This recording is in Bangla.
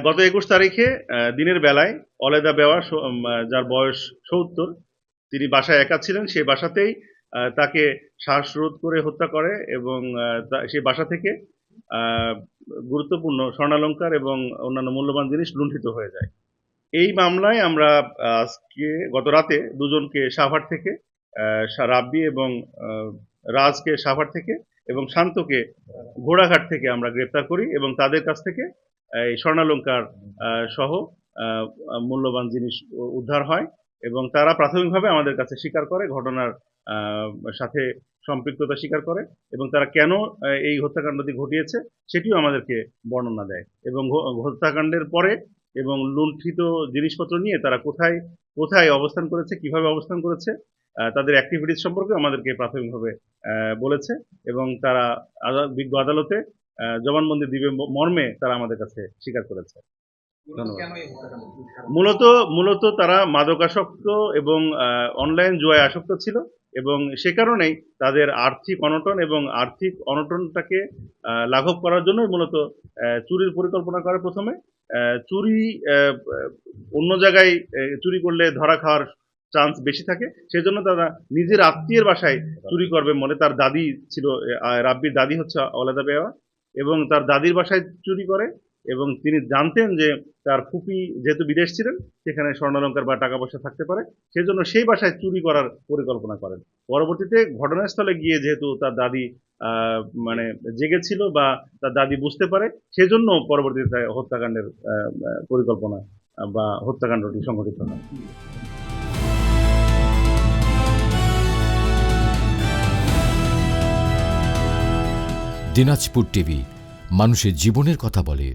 গত ২১ তারিখে দিনের বেলায় অলেদা বেওয়া যার বয়স ৭০, তিনি বাসায় একা ছিলেন। সেই বাসাতেই তাকে শ্বাসরোধ করে হত্যা করে এবং সেই বাসা থেকে গুরুত্বপূর্ণ স্বর্ণালংকার এবং অন্যান্য মূল্যবান জিনিস লুণ্ঠিত হয়ে যায়। এই মামলায় আমরা আজকে গত রাতে দুজনকে সাভার থেকে, রাব্বি এবং রাজকে সাভার থেকে এবং শান্তকে ঘোড়াঘাট থেকে আমরা গ্রেপ্তার করি এবং তাদের কাছ থেকে এই স্বর্ণালংকার সহ মূল্যবান জিনিস উদ্ধার হয় এবং তারা প্রাথমিকভাবে আমাদের কাছে স্বীকার করে, ঘটনার সাথে সম্পৃক্ততা স্বীকার করে এবং তারা কেন এই হত্যাকাণ্ডটি ঘটিয়েছে সেটিও আমাদেরকে বর্ণনা দেয় এবং হত্যাকাণ্ডের পরে এবং লুণ্ঠিত জিনিসপত্র নিয়ে তারা কোথায় কোথায় অবস্থান করেছে, কিভাবে অবস্থান করেছে, তাদের অ্যাক্টিভিটিস সম্পর্কে আমাদেরকে প্রাথমিকভাবে বলেছে এবং তারা বিজ্ঞ আদালতে জবানবন্দি দিবে মর্মে তারা আমাদের কাছে স্বীকার করেছে। মূলত তারা মাদকাসক্ত এবং অনলাইন জুয়ায় আসক্ত ছিল এবং সে কারণেই তাদের আর্থিক অনটন এবং আর্থিক অনটনটাকে লাঘব করার জন্যই মূলত চুরির পরিকল্পনা করে। প্রথমে চুরি অন্য জায়গায় চুরি করলে ধরা খাওয়ার চান্স বেশি থাকে, সেজন্য তারা নিজের আত্মীয়ের বাসায় চুরি করবে বলে, তার দাদি ছিল, রাব্বির দাদি হচ্ছে অলেদা বেওয়া, এবং তার দাদির বাসায় চুরি করে এবং তিনি জানতেন যে তার ফুপি যেহেতু বিদেশ ছিলেন সেখানে স্বর্ণালংকার বা টাকা পয়সা থাকতে পারে, সেজন্য সেই বাসায় চুরি করার পরিকল্পনা করেন। পরবর্তীতে ঘটনাস্থলে গিয়ে যেহেতু তার দাদি মানে জেগেছিল বা তার দাদি বুঝতে পারে, সেজন্য পরবর্তীতে হত্যাকাণ্ডের পরিকল্পনা বা হত্যাকাণ্ডটি সংঘটিত হয়। দিনাজপুর টিভি, মানুষের জীবনের কথা বলে।